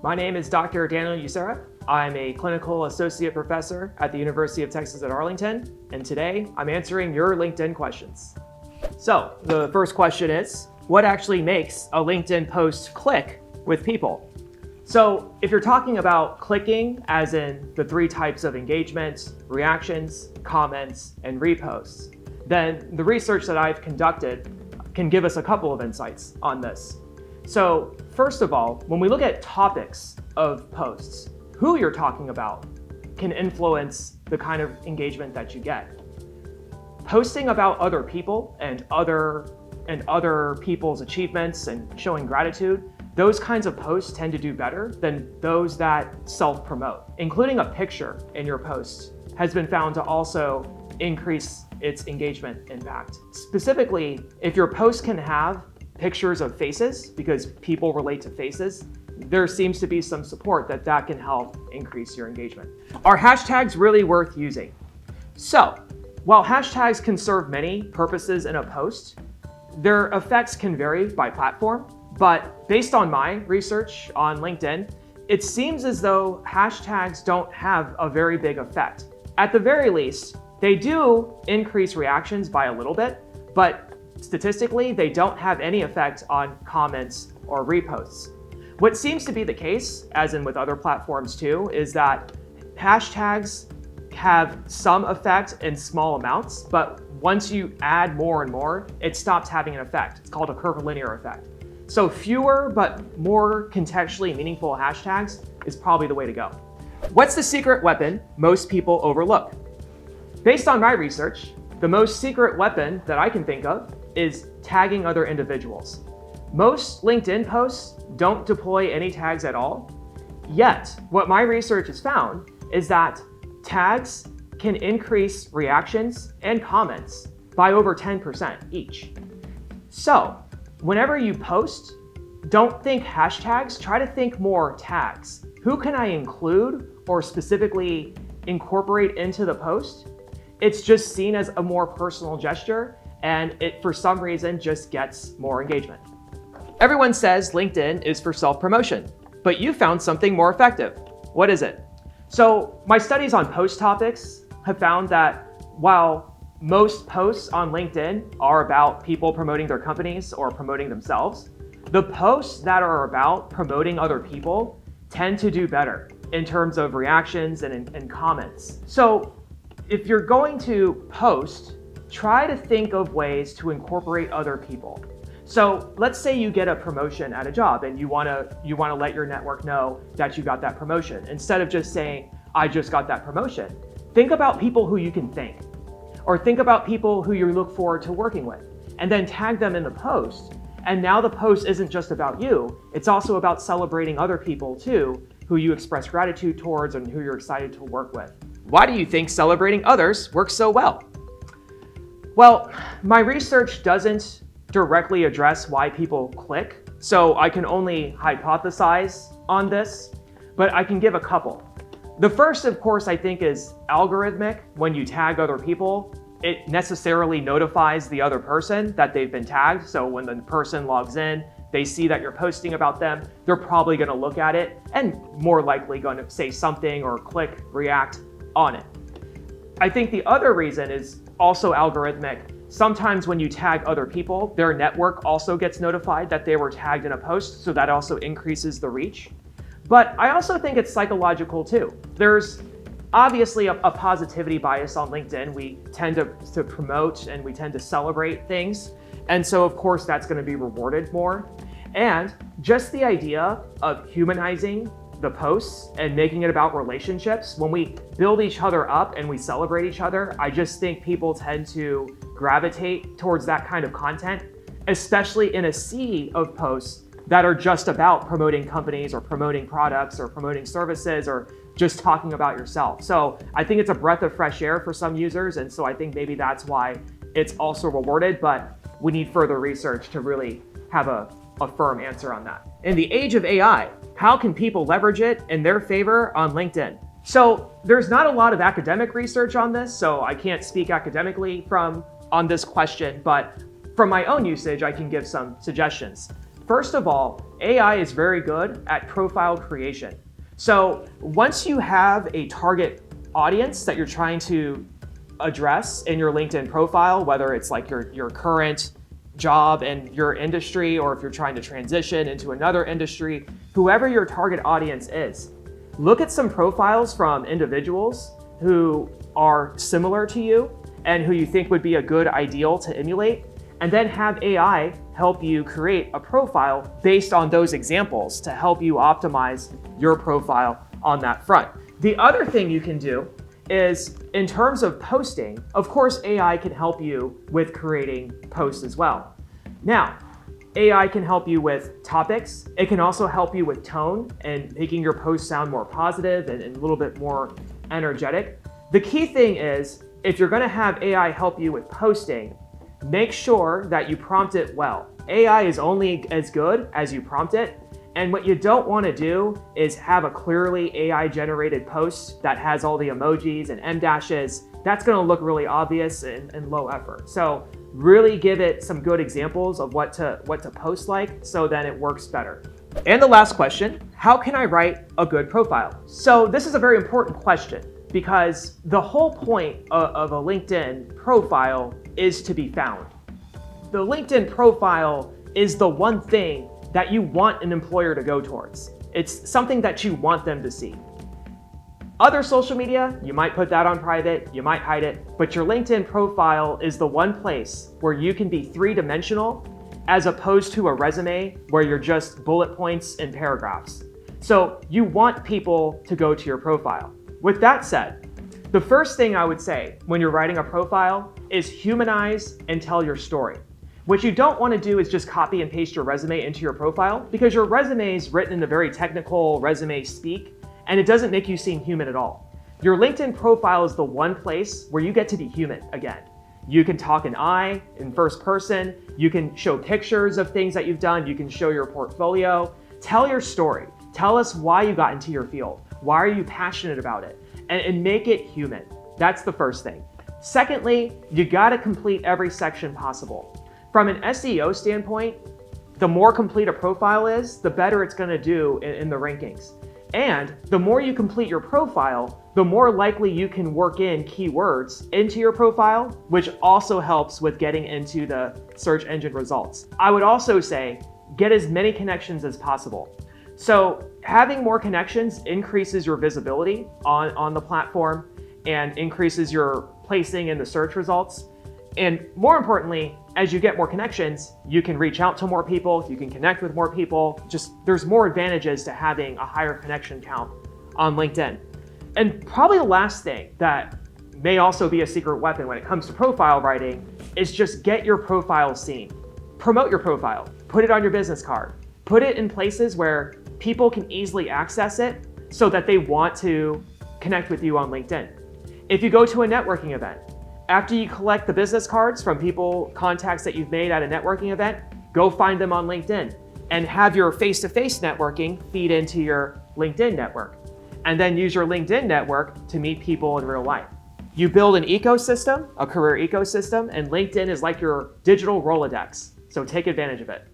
My name is Dr. Daniel Usera. I'm a clinical associate professor at the University of Texas at Arlington, and today I'm answering your LinkedIn questions. So the first question is, what actually makes a LinkedIn post click with people? So if you're talking about clicking, as in the three types of engagement, reactions, comments, and reposts, then the research that I've conducted can give us a couple of insights on this. So first of all, when we look at topics of posts, who you're talking about can influence the kind of engagement that you get. Posting about other people and other people's achievements and showing gratitude, those kinds of posts tend to do better than those that self-promote. Including a picture in your post has been found to also increase its engagement impact. Specifically, if your post can have pictures of faces, because people relate to faces, there seems to be some support that can help increase your engagement. Are hashtags really worth using? So, while hashtags can serve many purposes in a post, their effects can vary by platform. But based on my research on LinkedIn, it seems as though hashtags don't have a very big effect. At the very least, they do increase reactions by a little bit, but statistically, they don't have any effect on comments or reposts. What seems to be the case, as in with other platforms too, is that hashtags have some effect in small amounts, but once you add more and more, it stops having an effect. It's called a curvilinear effect. So fewer but more contextually meaningful hashtags is probably the way to go. What's the secret weapon most people overlook? Based on my research, the most secret weapon that I can think of is tagging other individuals. Most LinkedIn posts don't deploy any tags at all. Yet, what my research has found is that tags can increase reactions and comments by over 10% each. So, whenever you post, don't think hashtags, try to think more tags. Who can I include or specifically incorporate into the post? It's just seen as a more personal gesture, and it, for some reason, just gets more engagement. Everyone says LinkedIn is for self-promotion, but you found something more effective. What is it? So my studies on post topics have found that while most posts on LinkedIn are about people promoting their companies or promoting themselves, the posts that are about promoting other people tend to do better in terms of reactions and comments. So if you're going to post, try to think of ways to incorporate other people. So let's say you get a promotion at a job and you wanna let your network know that you got that promotion. Instead of just saying, I just got that promotion, think about people who you can thank, or think about people who you look forward to working with, and then tag them in the post. And now the post isn't just about you, it's also about celebrating other people too, who you express gratitude towards and who you're excited to work with. Why do you think celebrating others works so well? Well, my research doesn't directly address why people click, so I can only hypothesize on this, but I can give a couple. The first, of course, I think is algorithmic. When you tag other people, it necessarily notifies the other person that they've been tagged. So when the person logs in, they see that you're posting about them, they're probably gonna look at it and more likely gonna say something or click, react on it. I think the other reason is also algorithmic. Sometimes when you tag other people, their network also gets notified that they were tagged in a post, so that also increases the reach. But I also think it's psychological too. There's obviously a positivity bias on LinkedIn. We tend to promote and we tend to celebrate things. And so of course that's gonna be rewarded more. And just the idea of humanizing the posts and making it about relationships, when we build each other up and we celebrate each other, I just think people tend to gravitate towards that kind of content, especially in a sea of posts that are just about promoting companies or promoting products or promoting services or just talking about yourself. So I think it's a breath of fresh air for some users, and so I think maybe that's why it's also rewarded, but we need further research to really have a firm answer on that. In the age of AI, how can people leverage it in their favor on LinkedIn? So there's not a lot of academic research on this, so I can't speak academically on this question, but from my own usage, I can give some suggestions. First of all, AI is very good at profile creation. So once you have a target audience that you're trying to address in your LinkedIn profile, whether it's like your current job and your industry, or if you're trying to transition into another industry, whoever your target audience is, look at some profiles from individuals who are similar to you and who you think would be a good ideal to emulate, and then have AI help you create a profile based on those examples to help you optimize your profile on that front. The other thing you can do is, in terms of posting, of course, AI can help you with creating posts as well. Now, AI can help you with topics. It can also help you with tone and making your posts sound more positive and a little bit more energetic. The key thing is, if you're gonna have AI help you with posting, make sure that you prompt it well. AI is only as good as you prompt it. And what you don't want to do is have a clearly AI generated post that has all the emojis and em dashes. That's going to look really obvious and low effort. So really give it some good examples of what to post like, so then it works better. And the last question, how can I write a good profile? So this is a very important question, because the whole point of a LinkedIn profile is to be found. The LinkedIn profile is the one thing that you want an employer to go towards. It's something that you want them to see. Other social media, you might put that on private, you might hide it, but your LinkedIn profile is the one place where you can be three-dimensional, as opposed to a resume where you're just bullet points and paragraphs. So you want people to go to your profile. With that said, the first thing I would say when you're writing a profile is humanize and tell your story. What you don't want to do is just copy and paste your resume into your profile, because your resume is written in a very technical resume speak, and it doesn't make you seem human at all. Your LinkedIn profile is the one place where you get to be human again. You can talk in I, in first person, you can show pictures of things that you've done, you can show your portfolio. Tell your story. Tell us why you got into your field. Why are you passionate about it? And make it human. That's the first thing. Secondly, you gotta complete every section possible. From an SEO standpoint, the more complete a profile is, the better it's gonna do in the rankings. And the more you complete your profile, the more likely you can work in keywords into your profile, which also helps with getting into the search engine results. I would also say, get as many connections as possible. So having more connections increases your visibility on the platform and increases your placing in the search results. And more importantly, as you get more connections, you can reach out to more people, you can connect with more people. Just there's more advantages to having a higher connection count on LinkedIn. And probably the last thing that may also be a secret weapon when it comes to profile writing is just get your profile seen. Promote your profile, put it on your business card, put it in places where people can easily access it so that they want to connect with you on LinkedIn. If you go to a networking event, after you collect the business cards from contacts that you've made at a networking event, go find them on LinkedIn and have your face-to-face networking feed into your LinkedIn network. And then use your LinkedIn network to meet people in real life. You build an ecosystem, a career ecosystem, and LinkedIn is like your digital Rolodex. So take advantage of it.